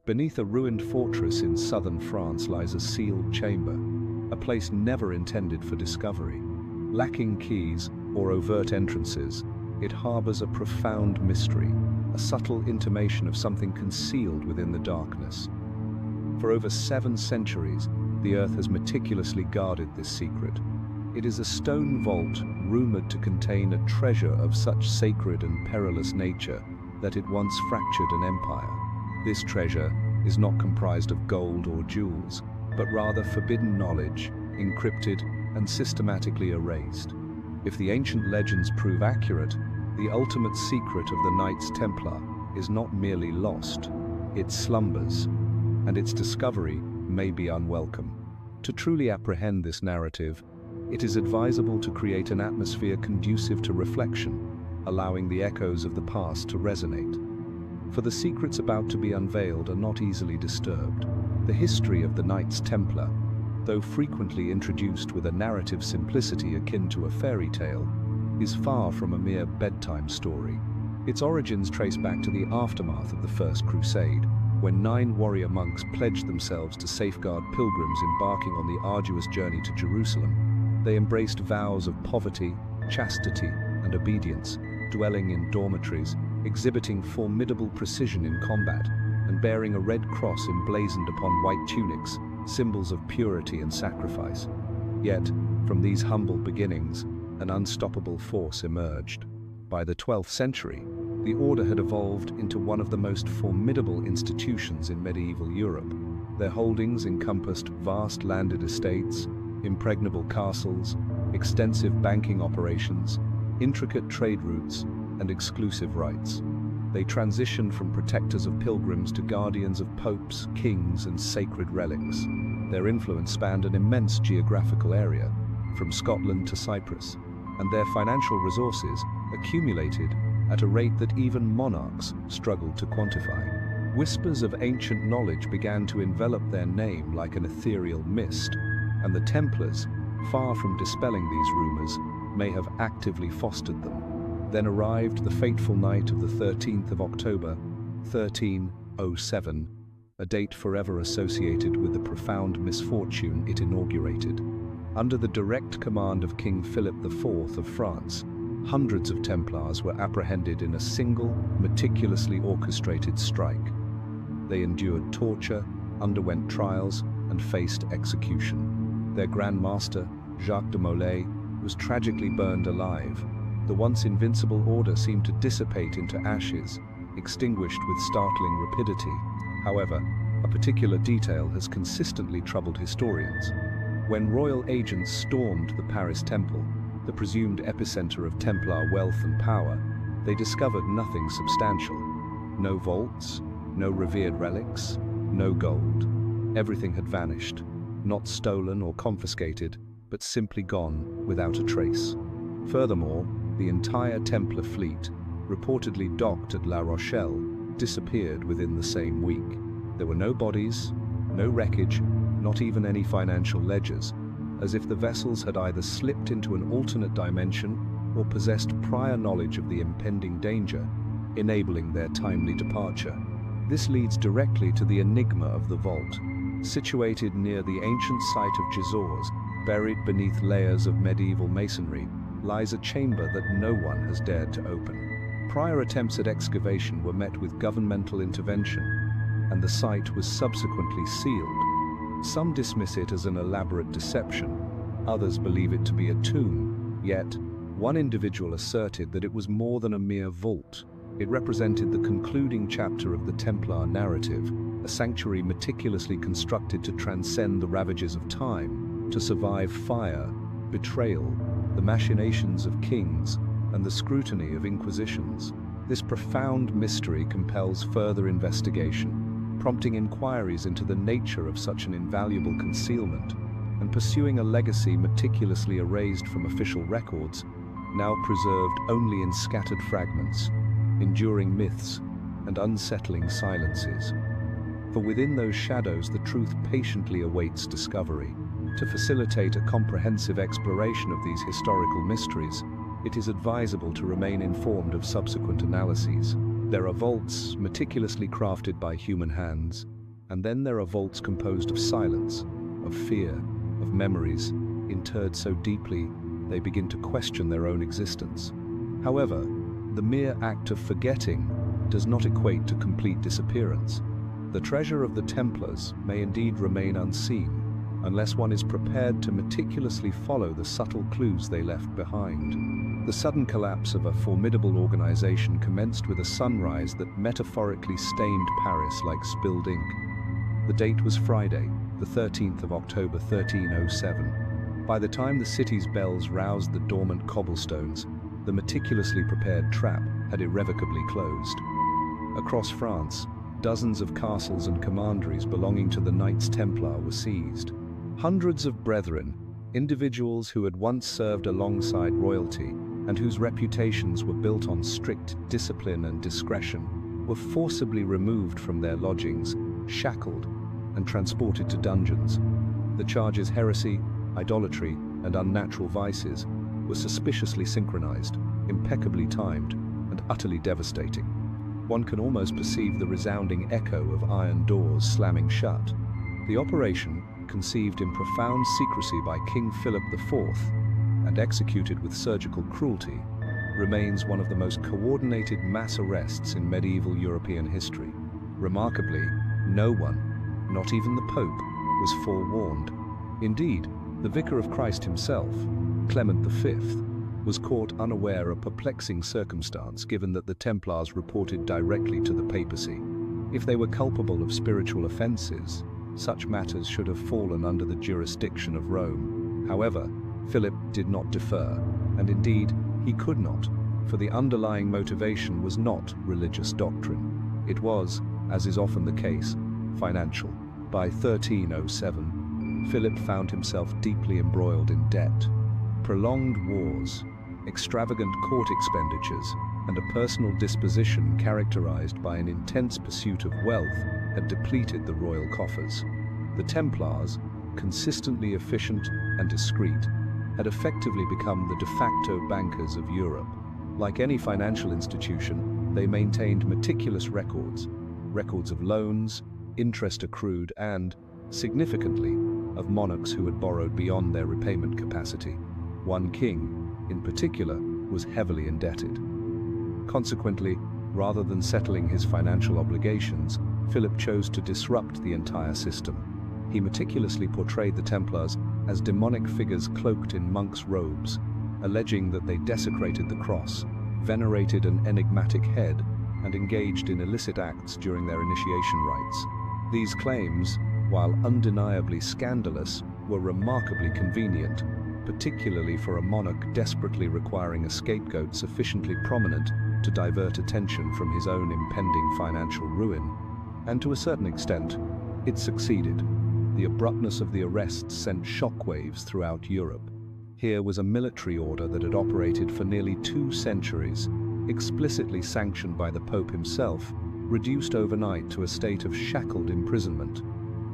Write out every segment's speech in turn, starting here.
Beneath a ruined fortress in southern France lies a sealed chamber, a place never intended for discovery. Lacking keys or overt entrances, it harbors a profound mystery, a subtle intimation of something concealed within the darkness. For over 7 centuries, the Earth has meticulously guarded this secret. It is a stone vault rumored to contain a treasure of such sacred and perilous nature that it once fractured an empire. This treasure is not comprised of gold or jewels, but rather forbidden knowledge, encrypted and systematically erased. If the ancient legends prove accurate, the ultimate secret of the Knights Templar is not merely lost, it slumbers, and its discovery may be unwelcome. To truly apprehend this narrative, it is advisable to create an atmosphere conducive to reflection, allowing the echoes of the past to resonate. For the secrets about to be unveiled are not easily disturbed. The history of the Knights Templar, though frequently introduced with a narrative simplicity akin to a fairy tale, is far from a mere bedtime story. Its origins trace back to the aftermath of the First Crusade, when 9 warrior monks pledged themselves to safeguard pilgrims embarking on the arduous journey to Jerusalem. They embraced vows of poverty, chastity, and obedience, dwelling in dormitories, exhibiting formidable precision in combat, and bearing a red cross emblazoned upon white tunics, symbols of purity and sacrifice. Yet, from these humble beginnings, an unstoppable force emerged. By the 12th century, the order had evolved into one of the most formidable institutions in medieval Europe. Their holdings encompassed vast landed estates, impregnable castles, extensive banking operations, intricate trade routes, and exclusive rights. They transitioned from protectors of pilgrims to guardians of popes, kings, and sacred relics. Their influence spanned an immense geographical area, from Scotland to Cyprus, and their financial resources accumulated at a rate that even monarchs struggled to quantify. Whispers of ancient knowledge began to envelop their name like an ethereal mist, and the Templars, far from dispelling these rumors, may have actively fostered them. Then arrived the fateful night of the 13th of October, 1307, a date forever associated with the profound misfortune it inaugurated. Under the direct command of King Philip IV of France, hundreds of Templars were apprehended in a single, meticulously orchestrated strike. They endured torture, underwent trials, and faced execution. Their Grand Master, Jacques de Molay, was tragically burned alive. The once invincible order seemed to dissipate into ashes, extinguished with startling rapidity. However, a particular detail has consistently troubled historians. When royal agents stormed the Paris Temple, the presumed epicenter of Templar wealth and power, they discovered nothing substantial. No vaults, no revered relics, no gold. Everything had vanished, not stolen or confiscated, but simply gone without a trace. Furthermore, the entire Templar fleet, reportedly docked at La Rochelle, disappeared within the same week. There were no bodies, no wreckage, not even any financial ledgers, as if the vessels had either slipped into an alternate dimension or possessed prior knowledge of the impending danger, enabling their timely departure. This leads directly to the enigma of the vault. Situated near the ancient site of Gisors, buried beneath layers of medieval masonry, lies a chamber that no one has dared to open. Prior attempts at excavation were met with governmental intervention, and the site was subsequently sealed. Some dismiss it as an elaborate deception, others believe it to be a tomb, yet one individual asserted that it was more than a mere vault. It represented the concluding chapter of the Templar narrative, a sanctuary meticulously constructed to transcend the ravages of time, to survive fire, betrayal, the machinations of kings, and the scrutiny of inquisitions. This profound mystery compels further investigation, prompting inquiries into the nature of such an invaluable concealment, and pursuing a legacy meticulously erased from official records, now preserved only in scattered fragments, enduring myths and unsettling silences. For within those shadows the truth patiently awaits discovery. To facilitate a comprehensive exploration of these historical mysteries, it is advisable to remain informed of subsequent analyses. There are vaults meticulously crafted by human hands, and then there are vaults composed of silence, of fear, of memories, interred so deeply they begin to question their own existence. However, the mere act of forgetting does not equate to complete disappearance. The treasure of the Templars may indeed remain unseen, unless one is prepared to meticulously follow the subtle clues they left behind. The sudden collapse of a formidable organization commenced with a sunrise that metaphorically stained Paris like spilled ink. The date was Friday, the 13th of October 1307. By the time the city's bells roused the dormant cobblestones, the meticulously prepared trap had irrevocably closed. Across France, dozens of castles and commanderies belonging to the Knights Templar were seized. Hundreds of brethren, individuals who had once served alongside royalty and whose reputations were built on strict discipline and discretion, were forcibly removed from their lodgings, shackled, and transported to dungeons. The charges heresy, idolatry, and unnatural vices were suspiciously synchronized, impeccably timed, and utterly devastating. One can almost perceive the resounding echo of iron doors slamming shut. The operation, conceived in profound secrecy by King Philip IV and executed with surgical cruelty, remains one of the most coordinated mass arrests in medieval European history. Remarkably, no one, not even the Pope, was forewarned. Indeed, the Vicar of Christ himself, Clement V, was caught unaware, a perplexing circumstance given that the Templars reported directly to the papacy. If they were culpable of spiritual offenses, such matters should have fallen under the jurisdiction of Rome. However, Philip did not defer, and indeed he could not, for the underlying motivation was not religious doctrine. It was, as is often the case, financial. By 1307, Philip found himself deeply embroiled in debt. Prolonged wars, extravagant court expenditures, and a personal disposition characterized by an intense pursuit of wealth had depleted the royal coffers. The Templars, consistently efficient and discreet, had effectively become the de facto bankers of Europe. Like any financial institution, they maintained meticulous records of loans, interest accrued, and, significantly, of monarchs who had borrowed beyond their repayment capacity. One king, in particular, was heavily indebted. Consequently, rather than settling his financial obligations, Philip chose to disrupt the entire system. He meticulously portrayed the Templars as demonic figures cloaked in monks' robes, alleging that they desecrated the cross, venerated an enigmatic head, and engaged in illicit acts during their initiation rites. These claims, while undeniably scandalous, were remarkably convenient, particularly for a monarch desperately requiring a scapegoat sufficiently prominent to divert attention from his own impending financial ruin. And to a certain extent, it succeeded. The abruptness of the arrests sent shockwaves throughout Europe. Here was a military order that had operated for nearly 2 centuries, explicitly sanctioned by the Pope himself, reduced overnight to a state of shackled imprisonment.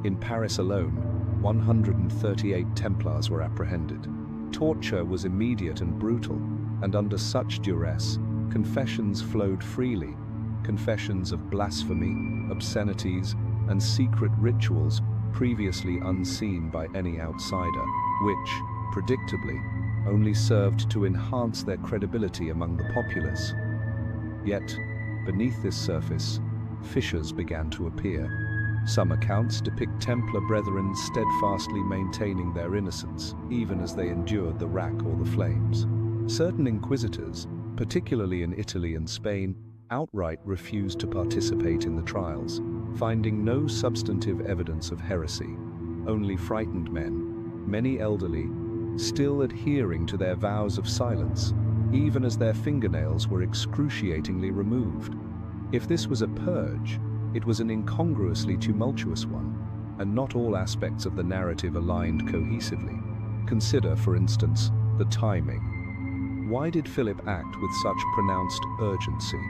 In Paris alone, 138 Templars were apprehended. Torture was immediate and brutal, and under such duress, confessions flowed freely. Confessions of blasphemy, obscenities, and secret rituals previously unseen by any outsider, which, predictably, only served to enhance their credibility among the populace. Yet, beneath this surface, fissures began to appear. Some accounts depict Templar brethren steadfastly maintaining their innocence, even as they endured the rack or the flames. Certain inquisitors, particularly in Italy and Spain, outright refused to participate in the trials, finding no substantive evidence of heresy. Only frightened men, many elderly, still adhering to their vows of silence, even as their fingernails were excruciatingly removed. If this was a purge, it was an incongruously tumultuous one, and not all aspects of the narrative aligned cohesively. Consider, for instance, the timing. Why did Philip act with such pronounced urgency?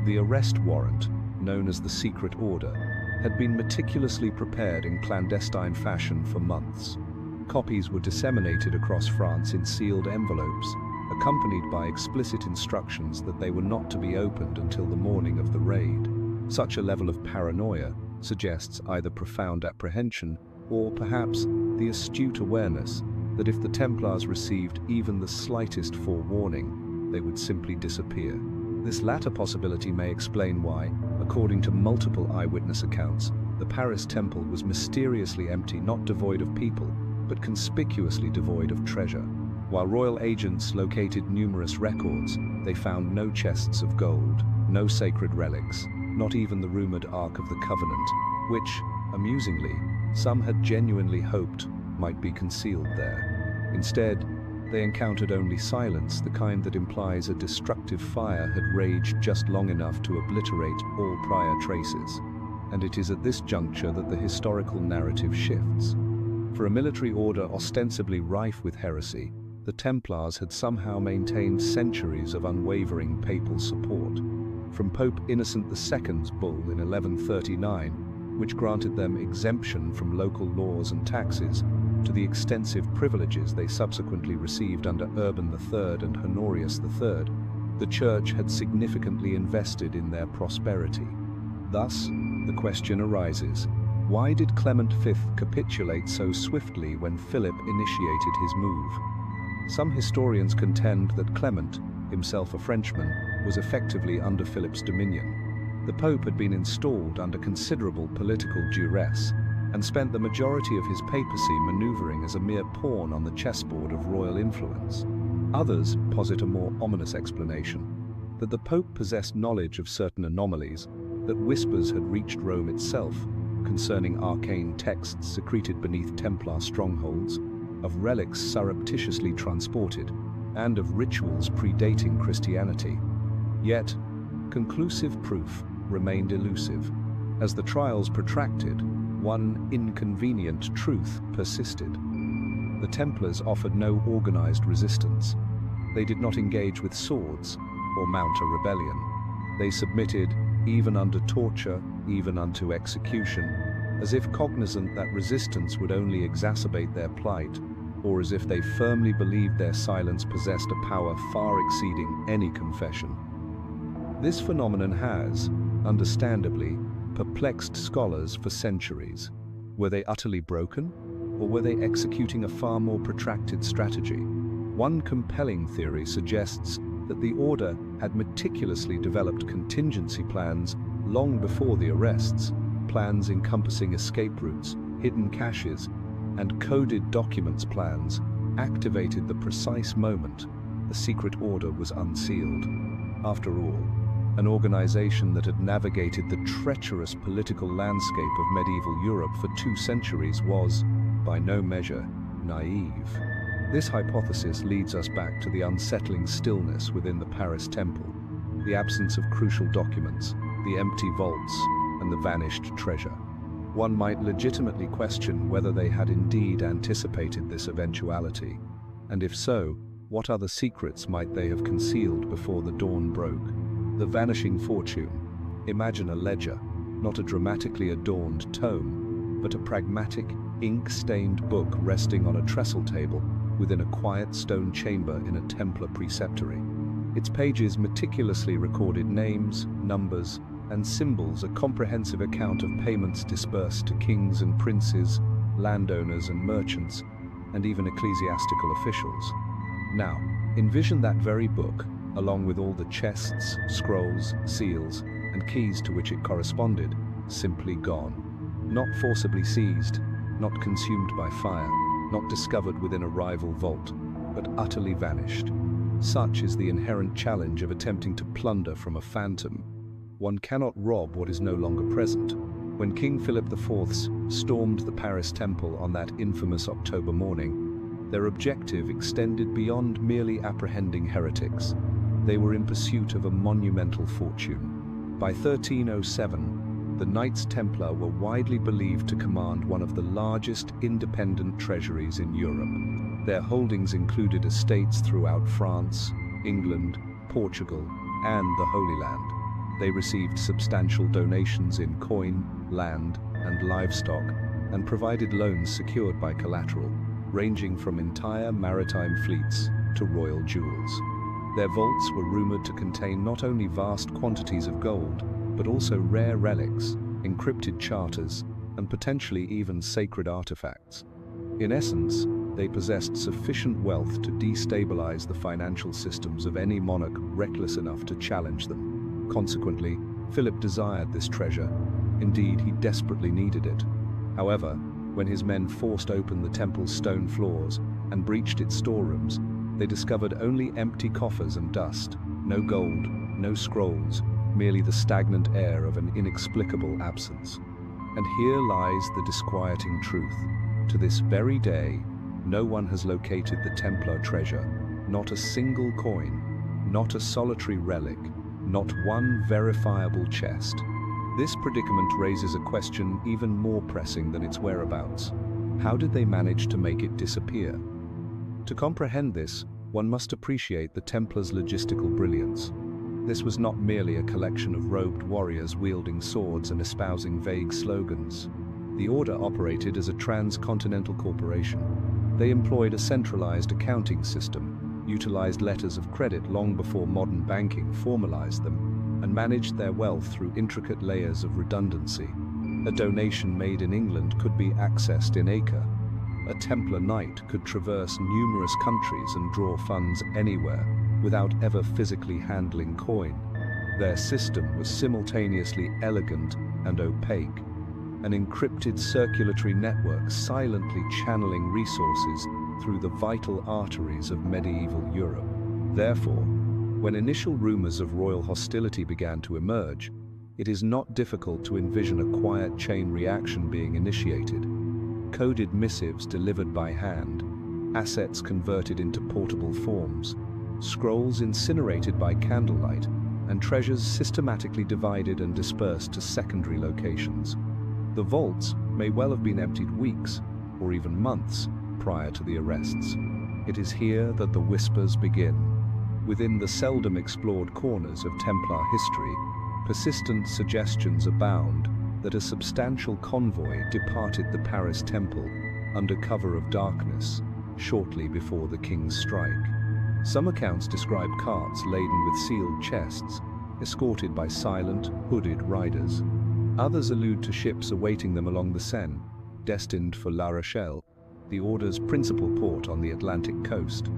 The arrest warrant, known as the Secret Order, had been meticulously prepared in clandestine fashion for months. Copies were disseminated across France in sealed envelopes, accompanied by explicit instructions that they were not to be opened until the morning of the raid. Such a level of paranoia suggests either profound apprehension or perhaps the astute awareness that if the Templars received even the slightest forewarning, they would simply disappear. This latter possibility may explain why, according to multiple eyewitness accounts, the Paris temple was mysteriously empty, not devoid of people, but conspicuously devoid of treasure. While royal agents located numerous records, they found no chests of gold, no sacred relics, not even the rumored Ark of the Covenant, which, amusingly, some had genuinely hoped might be concealed there. Instead, they encountered only silence, the kind that implies a destructive fire had raged just long enough to obliterate all prior traces. And it is at this juncture that the historical narrative shifts. For a military order ostensibly rife with heresy, the Templars had somehow maintained centuries of unwavering papal support. From Pope Innocent II's bull in 1139, which granted them exemption from local laws and taxes, to the extensive privileges they subsequently received under Urban III and Honorius III, the Church had significantly invested in their prosperity. Thus, the question arises, why did Clement V capitulate so swiftly when Philip initiated his move? Some historians contend that Clement, himself a Frenchman, was effectively under Philip's dominion. The Pope had been installed under considerable political duress and spent the majority of his papacy maneuvering as a mere pawn on the chessboard of royal influence. Others posit a more ominous explanation, that the Pope possessed knowledge of certain anomalies, that whispers had reached Rome itself concerning arcane texts secreted beneath Templar strongholds, of relics surreptitiously transported, and of rituals predating Christianity. Yet, conclusive proof remained elusive. As the trials protracted, one inconvenient truth persisted. The Templars offered no organized resistance. They did not engage with swords or mount a rebellion. They submitted, even under torture, even unto execution, as if cognizant that resistance would only exacerbate their plight, or as if they firmly believed their silence possessed a power far exceeding any confession. This phenomenon has, understandably, perplexed scholars for centuries. Were they utterly broken, or were they executing a far more protracted strategy? One compelling theory suggests that the order had meticulously developed contingency plans long before the arrests, plans encompassing escape routes, hidden caches, and coded documents plans activated the precise moment the secret order was unsealed. After all, an organization that had navigated the treacherous political landscape of medieval Europe for 2 centuries was, by no measure, naive. This hypothesis leads us back to the unsettling stillness within the Paris temple, the absence of crucial documents, the empty vaults, and the vanished treasure. One might legitimately question whether they had indeed anticipated this eventuality, and if so, what other secrets might they have concealed before the dawn broke? The vanishing fortune. Imagine a ledger, not a dramatically adorned tome, but a pragmatic, ink-stained book resting on a trestle table within a quiet stone chamber in a Templar preceptory. Its pages meticulously recorded names, numbers, and symbols, a comprehensive account of payments dispersed to kings and princes, landowners and merchants, and even ecclesiastical officials. Now, envision that very book, along with all the chests, scrolls, seals, and keys to which it corresponded, simply gone. Not forcibly seized, not consumed by fire, not discovered within a rival vault, but utterly vanished. Such is the inherent challenge of attempting to plunder from a phantom. One cannot rob what is no longer present. When King Philip IV stormed the Paris temple on that infamous October morning, their objective extended beyond merely apprehending heretics. They were in pursuit of a monumental fortune. By 1307, the Knights Templar were widely believed to command one of the largest independent treasuries in Europe. Their holdings included estates throughout France, England, Portugal, and the Holy Land. They received substantial donations in coin, land, and livestock, and provided loans secured by collateral, ranging from entire maritime fleets to royal jewels. Their vaults were rumored to contain not only vast quantities of gold, but also rare relics, encrypted charters, and potentially even sacred artifacts. In essence, they possessed sufficient wealth to destabilize the financial systems of any monarch reckless enough to challenge them. Consequently, Philip desired this treasure. Indeed, he desperately needed it. However, when his men forced open the temple's stone floors and breached its storerooms, they discovered only empty coffers and dust, no gold, no scrolls, merely the stagnant air of an inexplicable absence. And here lies the disquieting truth. To this very day, no one has located the Templar treasure, not a single coin, not a solitary relic, not one verifiable chest. This predicament raises a question even more pressing than its whereabouts. How did they manage to make it disappear? To comprehend this, one must appreciate the Templars' logistical brilliance. This was not merely a collection of robed warriors wielding swords and espousing vague slogans. The order operated as a transcontinental corporation. They employed a centralized accounting system, utilized letters of credit long before modern banking formalized them, and managed their wealth through intricate layers of redundancy. A donation made in England could be accessed in Acre. A Templar knight could traverse numerous countries and draw funds anywhere, without ever physically handling coin. Their system was simultaneously elegant and opaque, an encrypted circulatory network silently channeling resources through the vital arteries of medieval Europe. Therefore, when initial rumors of royal hostility began to emerge, it is not difficult to envision a quiet chain reaction being initiated. Coded missives delivered by hand, assets converted into portable forms, scrolls incinerated by candlelight, and treasures systematically divided and dispersed to secondary locations. The vaults may well have been emptied weeks, or even months, prior to the arrests. It is here that the whispers begin. Within the seldom explored corners of Templar history, persistent suggestions abound that a substantial convoy departed the Paris temple under cover of darkness shortly before the king's strike. Some accounts describe carts laden with sealed chests, escorted by silent, hooded riders. Others allude to ships awaiting them along the Seine, destined for La Rochelle, the order's principal port on the Atlantic coast.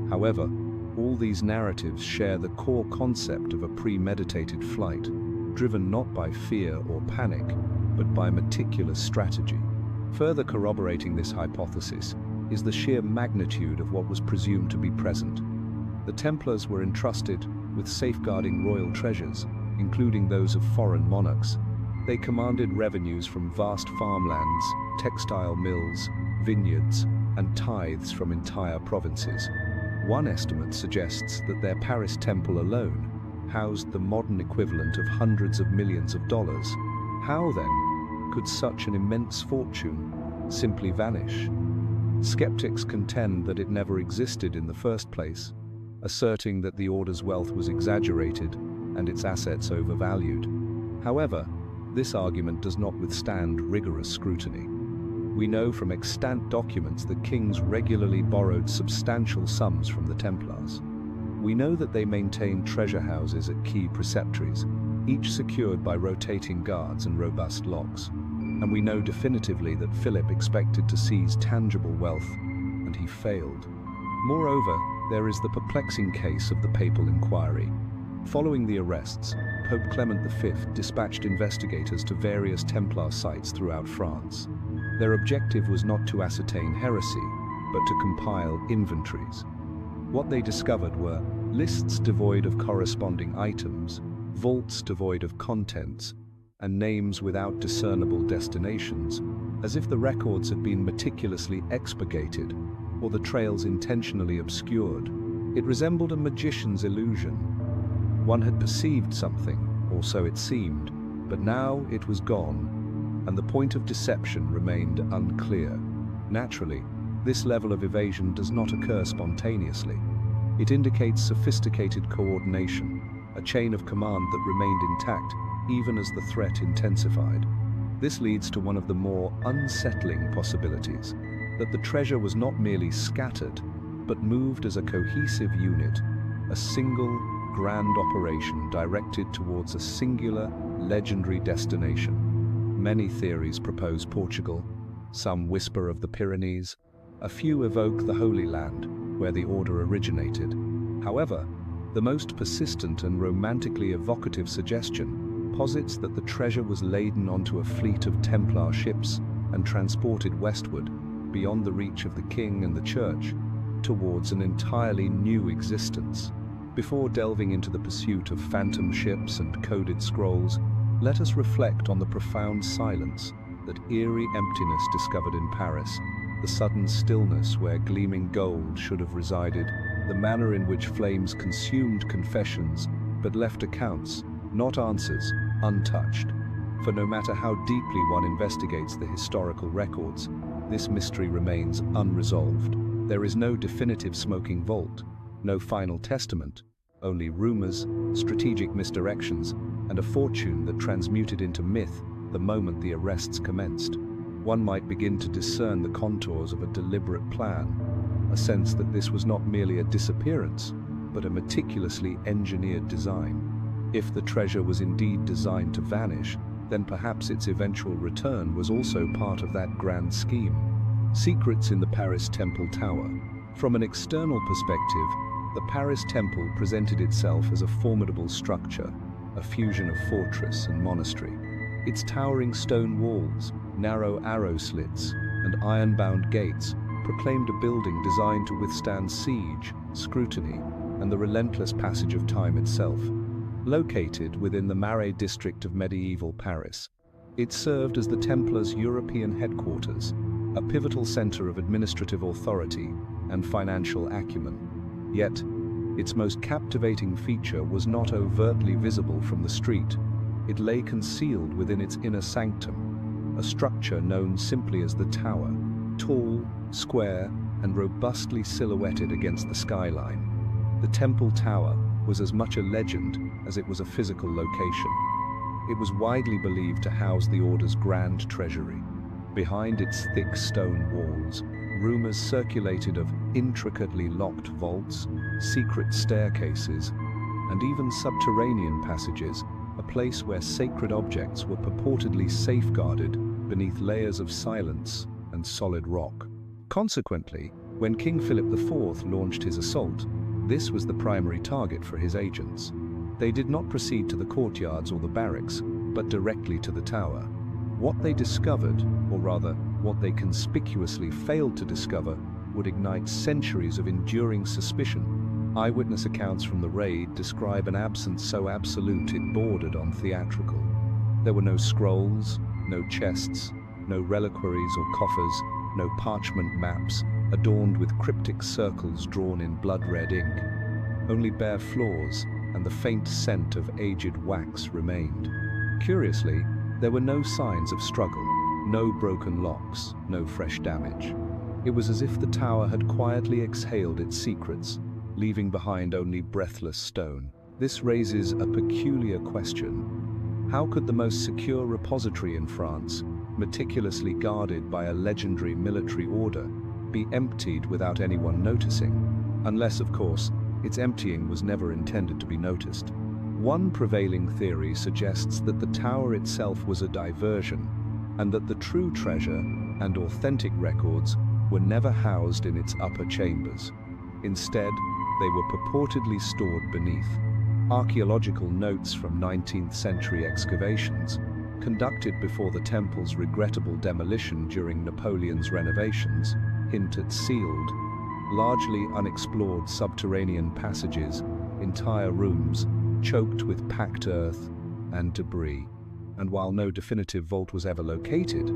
However, all these narratives share the core concept of a premeditated flight, driven not by fear or panic, but by meticulous strategy. Further corroborating this hypothesis is the sheer magnitude of what was presumed to be present. The Templars were entrusted with safeguarding royal treasures, including those of foreign monarchs. They commanded revenues from vast farmlands, textile mills, vineyards, and tithes from entire provinces. One estimate suggests that their Paris temple alone housed the modern equivalent of hundreds of millions of dollars. How, then, could such an immense fortune simply vanish? Skeptics contend that it never existed in the first place, asserting that the order's wealth was exaggerated and its assets overvalued. However, this argument does not withstand rigorous scrutiny. We know from extant documents that kings regularly borrowed substantial sums from the Templars. We know that they maintained treasure houses at key preceptories, each secured by rotating guards and robust locks. And we know definitively that Philip expected to seize tangible wealth, and he failed. Moreover, there is the perplexing case of the papal inquiry. Following the arrests, Pope Clement V dispatched investigators to various Templar sites throughout France. Their objective was not to ascertain heresy, but to compile inventories. What they discovered were lists devoid of corresponding items, vaults devoid of contents, and names without discernible destinations, as if the records had been meticulously expurgated or the trails intentionally obscured. It resembled a magician's illusion. One had perceived something, or so it seemed, but now it was gone, and the point of deception remained unclear. Naturally, this level of evasion does not occur spontaneously. It indicates sophisticated coordination, a chain of command that remained intact even as the threat intensified. This leads to one of the more unsettling possibilities, that the treasure was not merely scattered, but moved as a cohesive unit, a single, grand operation directed towards a singular, legendary destination. Many theories propose Portugal, some whisper of the Pyrenees, a few evoke the Holy Land, where the order originated. However, the most persistent and romantically evocative suggestion posits that the treasure was laden onto a fleet of Templar ships and transported westward, beyond the reach of the king and the church, towards an entirely new existence. Before delving into the pursuit of phantom ships and coded scrolls, let us reflect on the profound silence, that eerie emptiness discovered in Paris, the sudden stillness where gleaming gold should have resided, the manner in which flames consumed confessions but left accounts, not answers, untouched. For no matter how deeply one investigates the historical records, this mystery remains unresolved. There is no definitive smoking vault, no final testament, only rumors, strategic misdirections, and a fortune that transmuted into myth the moment the arrests commenced. One might begin to discern the contours of a deliberate plan, a sense that this was not merely a disappearance, but a meticulously engineered design. If the treasure was indeed designed to vanish, then perhaps its eventual return was also part of that grand scheme. Secrets in the Paris Temple Tower. From an external perspective, the Paris Temple presented itself as a formidable structure, a fusion of fortress and monastery. Its towering stone walls, narrow arrow slits, and iron-bound gates proclaimed a building designed to withstand siege, scrutiny, and the relentless passage of time itself. Located within the Marais district of medieval Paris, it served as the Templars' European headquarters, a pivotal center of administrative authority and financial acumen. Yet, its most captivating feature was not overtly visible from the street. It lay concealed within its inner sanctum, a structure known simply as the Tower, tall, square, and robustly silhouetted against the skyline. The Temple Tower was as much a legend as it was a physical location. It was widely believed to house the Order's grand treasury. Behind its thick stone walls, rumors circulated of intricately locked vaults, secret staircases, and even subterranean passages, a place where sacred objects were purportedly safeguarded beneath layers of silence and solid rock. Consequently, when King Philip IV launched his assault, this was the primary target for his agents. They did not proceed to the courtyards or the barracks, but directly to the tower. What they discovered, or rather, what they conspicuously failed to discover, would ignite centuries of enduring suspicion. Eyewitness accounts from the raid describe an absence so absolute it bordered on theatrical. There were no scrolls, no chests, no reliquaries or coffers, no parchment maps adorned with cryptic circles drawn in blood-red ink. Only bare floors and the faint scent of aged wax remained. Curiously, there were no signs of struggle, no broken locks, no fresh damage. It was as if the tower had quietly exhaled its secrets, leaving behind only breathless stone. This raises a peculiar question. How could the most secure repository in France, meticulously guarded by a legendary military order, be emptied without anyone noticing? Unless, of course, its emptying was never intended to be noticed. One prevailing theory suggests that the tower itself was a diversion, and that the true treasure and authentic records were never housed in its upper chambers. Instead, they were purportedly stored beneath. Archaeological notes from 19th century excavations, conducted before the temple's regrettable demolition during Napoleon's renovations, hint at sealed, largely unexplored subterranean passages, entire rooms choked with packed earth and debris. And while no definitive vault was ever located,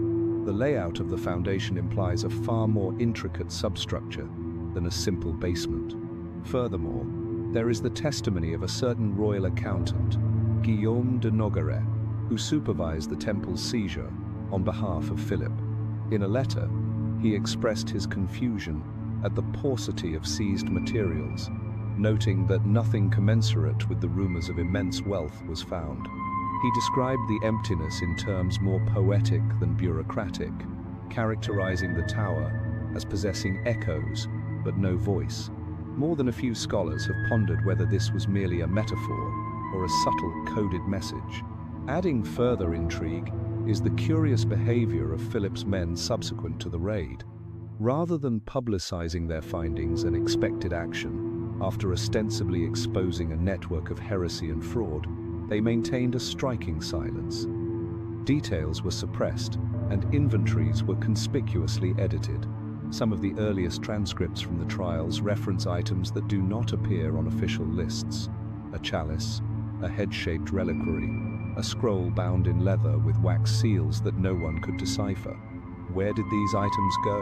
the layout of the foundation implies a far more intricate substructure than a simple basement. Furthermore, there is the testimony of a certain royal accountant, Guillaume de Nogaret, who supervised the temple's seizure on behalf of Philip. In a letter, he expressed his confusion at the paucity of seized materials, noting that nothing commensurate with the rumors of immense wealth was found. He described the emptiness in terms more poetic than bureaucratic, characterizing the tower as possessing echoes but no voice. More than a few scholars have pondered whether this was merely a metaphor or a subtle coded message. Adding further intrigue is the curious behavior of Philip's men subsequent to the raid. Rather than publicizing their findings and expected action, after ostensibly exposing a network of heresy and fraud, they maintained a striking silence. Details were suppressed, and inventories were conspicuously edited. Some of the earliest transcripts from the trials reference items that do not appear on official lists: a chalice, a head-shaped reliquary, a scroll bound in leather with wax seals that no one could decipher. Where did these items go?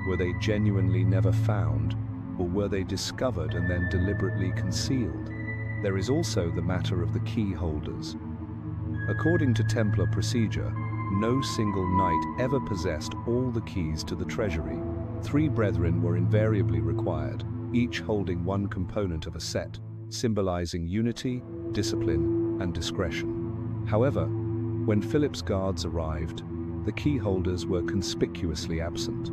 Were they genuinely never found, or were they discovered and then deliberately concealed? There is also the matter of the key holders. According to Templar procedure, no single knight ever possessed all the keys to the treasury. 3 brethren were invariably required, each holding one component of a set, symbolizing unity, discipline, and discretion. However, when Philip's guards arrived, the key holders were conspicuously absent.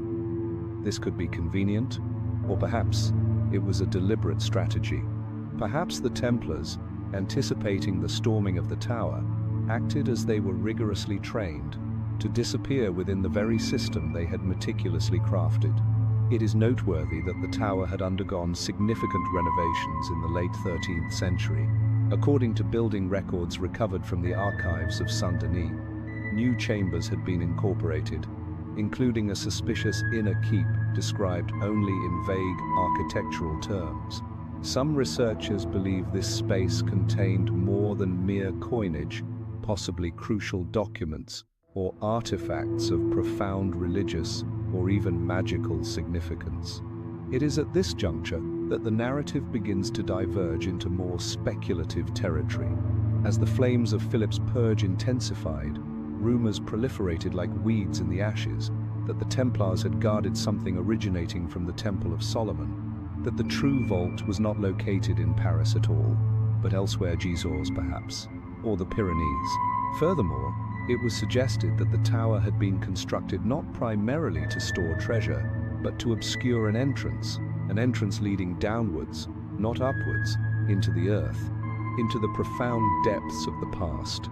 This could be convenient, or perhaps it was a deliberate strategy. Perhaps the Templars, anticipating the storming of the tower, acted as they were rigorously trained, to disappear within the very system they had meticulously crafted. It is noteworthy that the tower had undergone significant renovations in the late 13th century. According to building records recovered from the archives of Saint-Denis, new chambers had been incorporated, including a suspicious inner keep described only in vague architectural terms. Some researchers believe this space contained more than mere coinage, possibly crucial documents or artifacts of profound religious or even magical significance. It is at this juncture that the narrative begins to diverge into more speculative territory. As the flames of Philip's purge intensified, rumors proliferated like weeds in the ashes that the Templars had guarded something originating from the Temple of Solomon, that the true vault was not located in Paris at all, but elsewhere, Gisors perhaps, or the Pyrenees. Furthermore, it was suggested that the tower had been constructed not primarily to store treasure, but to obscure an entrance leading downwards, not upwards, into the earth, into the profound depths of the past.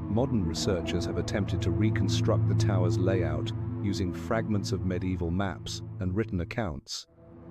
Modern researchers have attempted to reconstruct the tower's layout using fragments of medieval maps and written accounts.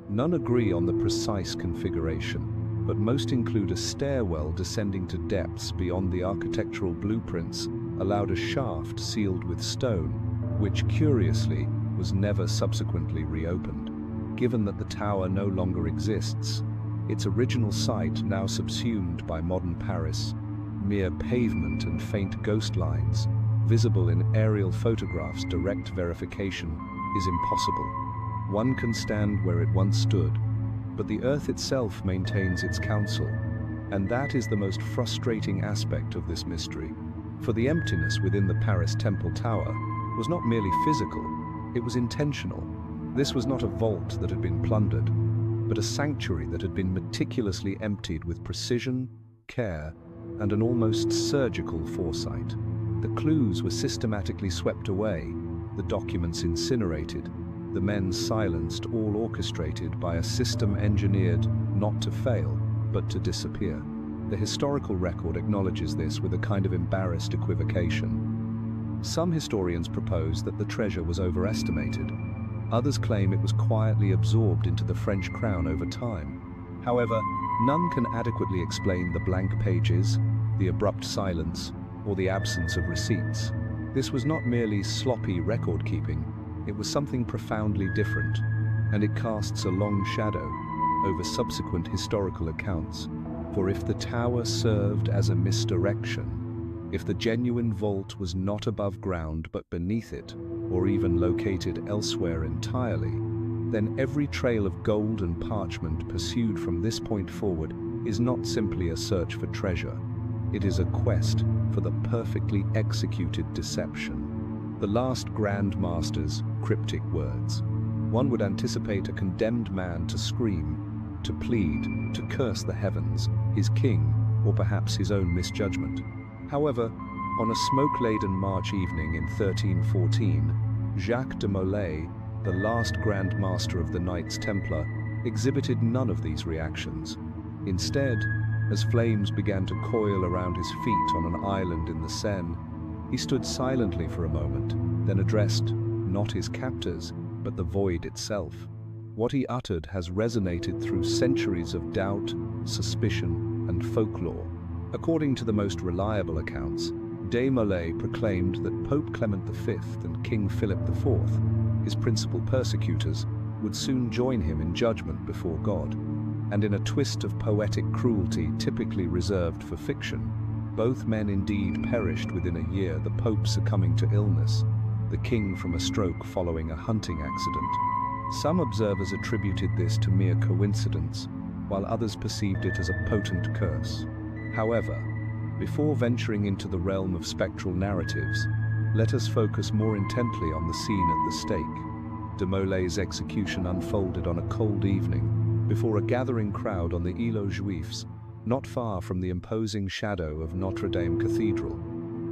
None agree on the precise configuration, but most include a stairwell descending to depths beyond the architectural blueprints, allowed a shaft sealed with stone, which curiously was never subsequently reopened. Given that the tower no longer exists, its original site now subsumed by modern Paris, mere pavement and faint ghost lines, visible in aerial photographs, direct verification is impossible. One can stand where it once stood, but the earth itself maintains its counsel, and that is the most frustrating aspect of this mystery. For the emptiness within the Paris Temple Tower was not merely physical, it was intentional. This was not a vault that had been plundered, but a sanctuary that had been meticulously emptied with precision, care, and an almost surgical foresight. The clues were systematically swept away, the documents incinerated, the men silenced, all orchestrated by a system engineered not to fail, but to disappear. The historical record acknowledges this with a kind of embarrassed equivocation. Some historians propose that the treasure was overestimated. Others claim it was quietly absorbed into the French crown over time. However, none can adequately explain the blank pages, the abrupt silence, or the absence of receipts. This was not merely sloppy record-keeping, it was something profoundly different, and it casts a long shadow over subsequent historical accounts. For if the tower served as a misdirection, if the genuine vault was not above ground but beneath it, or even located elsewhere entirely, then every trail of gold and parchment pursued from this point forward is not simply a search for treasure. It is a quest for the perfectly executed deception. The last Grand Master's cryptic words. One would anticipate a condemned man to scream, to plead, to curse the heavens, his king, or perhaps his own misjudgment. However, on a smoke-laden March evening in 1314, Jacques de Molay, the last Grand Master of the Knights Templar, exhibited none of these reactions. Instead, as flames began to coil around his feet on an island in the Seine, he stood silently for a moment, then addressed not his captors, but the void itself. What he uttered has resonated through centuries of doubt, suspicion, and folklore. According to the most reliable accounts, de Molay proclaimed that Pope Clement V and King Philip IV, his principal persecutors, would soon join him in judgment before God. And in a twist of poetic cruelty typically reserved for fiction, both men indeed perished within a year, the Pope succumbing to illness, the king from a stroke following a hunting accident. Some observers attributed this to mere coincidence, while others perceived it as a potent curse. However, before venturing into the realm of spectral narratives, let us focus more intently on the scene at the stake. De Molay's execution unfolded on a cold evening, before a gathering crowd on the Île aux Juifs, not far from the imposing shadow of Notre Dame Cathedral.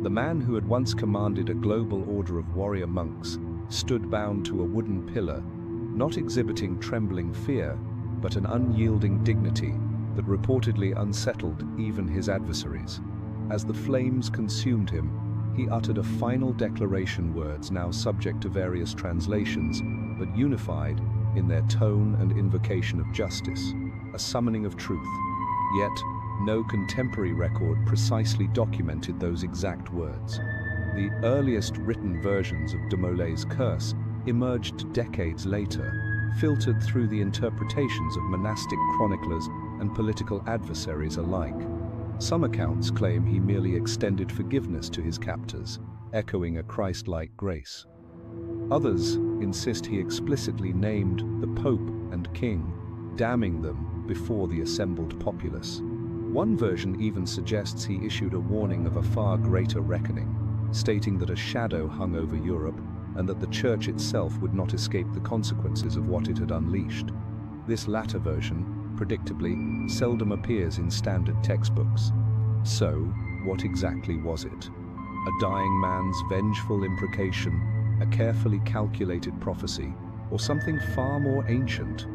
The man who had once commanded a global order of warrior monks stood bound to a wooden pillar, not exhibiting trembling fear, but an unyielding dignity that reportedly unsettled even his adversaries. As the flames consumed him, he uttered a final declaration, words now subject to various translations, but unified in their tone and invocation of justice, a summoning of truth. Yet, no contemporary record precisely documented those exact words. The earliest written versions of de Molay's curse emerged decades later, filtered through the interpretations of monastic chroniclers and political adversaries alike. Some accounts claim he merely extended forgiveness to his captors, echoing a Christ-like grace. Others insist he explicitly named the Pope and King, damning them before the assembled populace. One version even suggests he issued a warning of a far greater reckoning, stating that a shadow hung over Europe and that the Church itself would not escape the consequences of what it had unleashed. This latter version, predictably, seldom appears in standard textbooks. So, what exactly was it? A dying man's vengeful imprecation, a carefully calculated prophecy, or something far more ancient?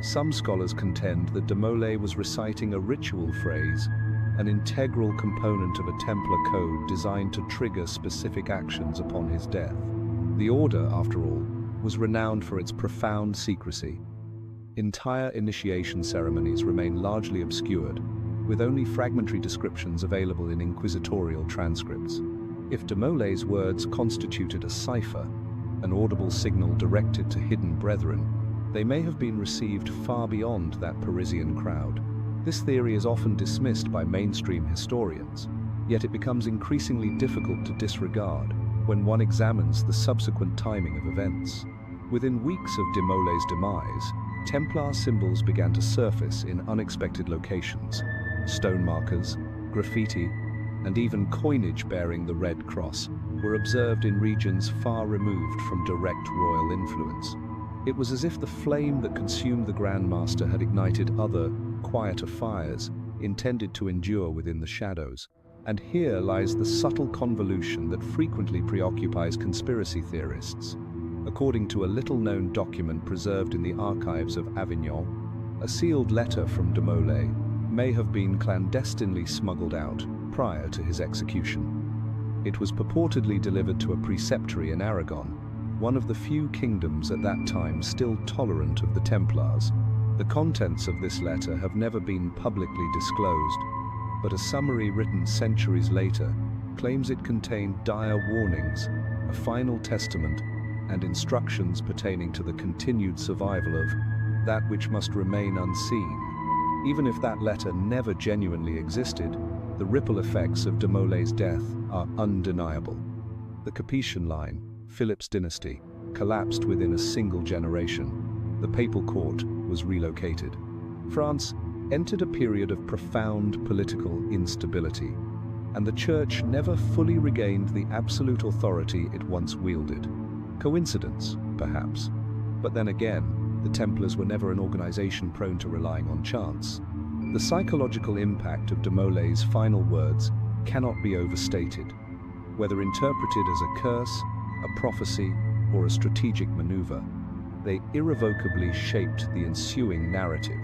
Some scholars contend that de Molay was reciting a ritual phrase, an integral component of a Templar code designed to trigger specific actions upon his death. The order, after all, was renowned for its profound secrecy. Entire initiation ceremonies remain largely obscured, with only fragmentary descriptions available in inquisitorial transcripts. If de Molay's words constituted a cipher, an audible signal directed to hidden brethren, they may have been received far beyond that Parisian crowd. This theory is often dismissed by mainstream historians, yet it becomes increasingly difficult to disregard when one examines the subsequent timing of events. Within weeks of de Molay's demise, Templar symbols began to surface in unexpected locations. Stone markers, graffiti, and even coinage bearing the Red Cross were observed in regions far removed from direct royal influence. It was as if the flame that consumed the Grand Master had ignited other, quieter fires, intended to endure within the shadows. And here lies the subtle convolution that frequently preoccupies conspiracy theorists. According to a little-known document preserved in the archives of Avignon, a sealed letter from de Molay may have been clandestinely smuggled out prior to his execution. It was purportedly delivered to a preceptory in Aragon, one of the few kingdoms at that time still tolerant of the Templars. The contents of this letter have never been publicly disclosed, but a summary written centuries later claims it contained dire warnings, a final testament, and instructions pertaining to the continued survival of that which must remain unseen. Even if that letter never genuinely existed, the ripple effects of de Molay's death are undeniable. The Capetian line, Philip's dynasty, collapsed within a single generation. The papal court was relocated. France entered a period of profound political instability, and the Church never fully regained the absolute authority it once wielded. Coincidence, perhaps, but then again, the Templars were never an organization prone to relying on chance. The psychological impact of de Molay's final words cannot be overstated. Whether interpreted as a curse, a prophecy, or a strategic maneuver, they irrevocably shaped the ensuing narrative.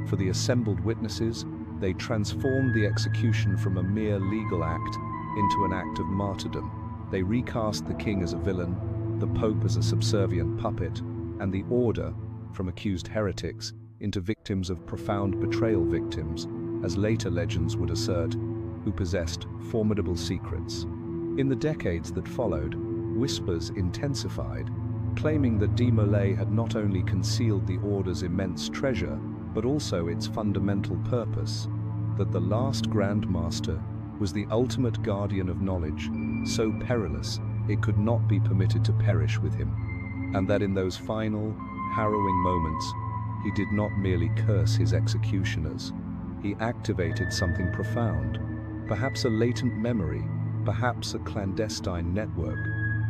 For the assembled witnesses, they transformed the execution from a mere legal act into an act of martyrdom. They recast the king as a villain, the pope as a subservient puppet, and the order, from accused heretics, into victims of profound betrayal, victims, as later legends would assert, who possessed formidable secrets. In the decades that followed, whispers intensified, claiming that de Molay had not only concealed the order's immense treasure, but also its fundamental purpose, that the last Grand Master was the ultimate guardian of knowledge, so perilous it could not be permitted to perish with him, and that in those final, harrowing moments, he did not merely curse his executioners, he activated something profound, perhaps a latent memory, perhaps a clandestine network.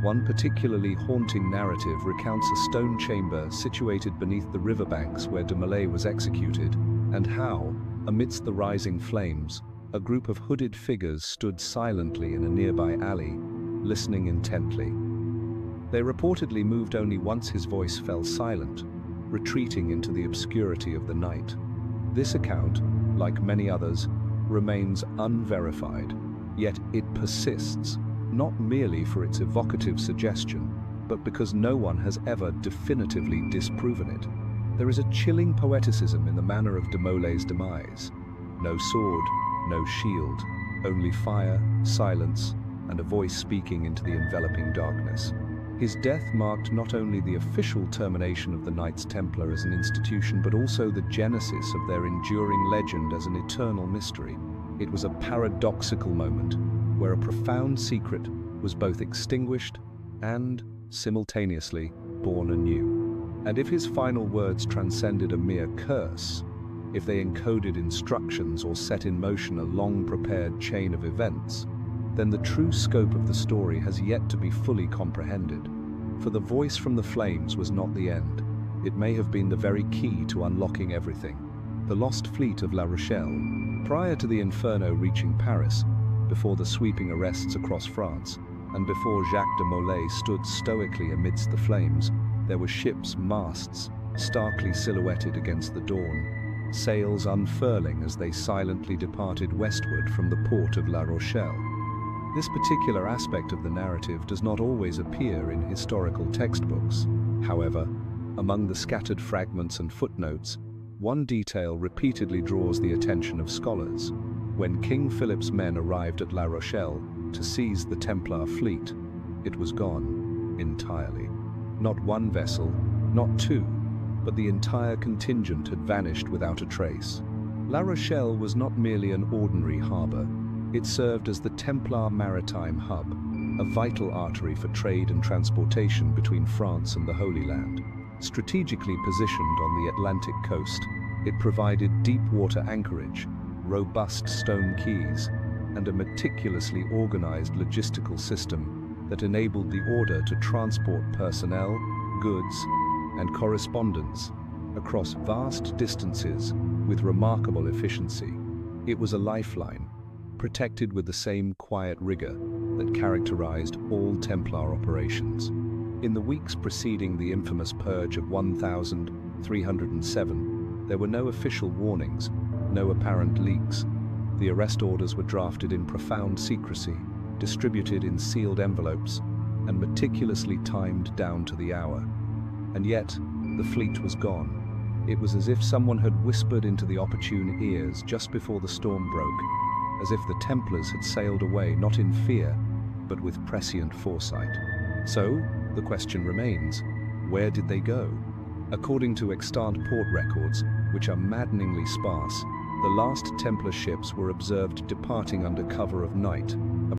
One particularly haunting narrative recounts a stone chamber situated beneath the riverbanks where de Molay was executed, and how, amidst the rising flames, a group of hooded figures stood silently in a nearby alley, listening intently. They reportedly moved only once his voice fell silent, retreating into the obscurity of the night. This account, like many others, remains unverified, yet it persists, not merely for its evocative suggestion, but because no one has ever definitively disproven it. There is a chilling poeticism in the manner of de Molay's demise. No sword, no shield, only fire, silence, and a voice speaking into the enveloping darkness. His death marked not only the official termination of the Knights Templar as an institution, but also the genesis of their enduring legend as an eternal mystery. It was a paradoxical moment, where a profound secret was both extinguished and, simultaneously, born anew. And if his final words transcended a mere curse, if they encoded instructions or set in motion a long-prepared chain of events, then the true scope of the story has yet to be fully comprehended. For the voice from the flames was not the end. It may have been the very key to unlocking everything. The lost fleet of La Rochelle, prior to the Inferno reaching Paris, before the sweeping arrests across France, and before Jacques de Molay stood stoically amidst the flames, there were ships' masts, starkly silhouetted against the dawn, sails unfurling as they silently departed westward from the port of La Rochelle. This particular aspect of the narrative does not always appear in historical textbooks. However, among the scattered fragments and footnotes, one detail repeatedly draws the attention of scholars. When King Philip's men arrived at La Rochelle to seize the Templar fleet, it was gone entirely. Not one vessel, not two, but the entire contingent had vanished without a trace. La Rochelle was not merely an ordinary harbor. It served as the Templar maritime hub, a vital artery for trade and transportation between France and the Holy Land. Strategically positioned on the Atlantic coast, it provided deep-water anchorage, robust stone quays, and a meticulously organized logistical system that enabled the order to transport personnel, goods, and correspondence across vast distances with remarkable efficiency. It was a lifeline, protected with the same quiet rigor that characterized all Templar operations. In the weeks preceding the infamous purge of 1307, there were no official warnings, no apparent leaks. The arrest orders were drafted in profound secrecy, distributed in sealed envelopes, and meticulously timed down to the hour. And yet, the fleet was gone. It was as if someone had whispered into the opportune ears just before the storm broke, as if the Templars had sailed away not in fear, but with prescient foresight. So, the question remains, where did they go? According to extant port records, which are maddeningly sparse, the last Templar ships were observed departing under cover of night,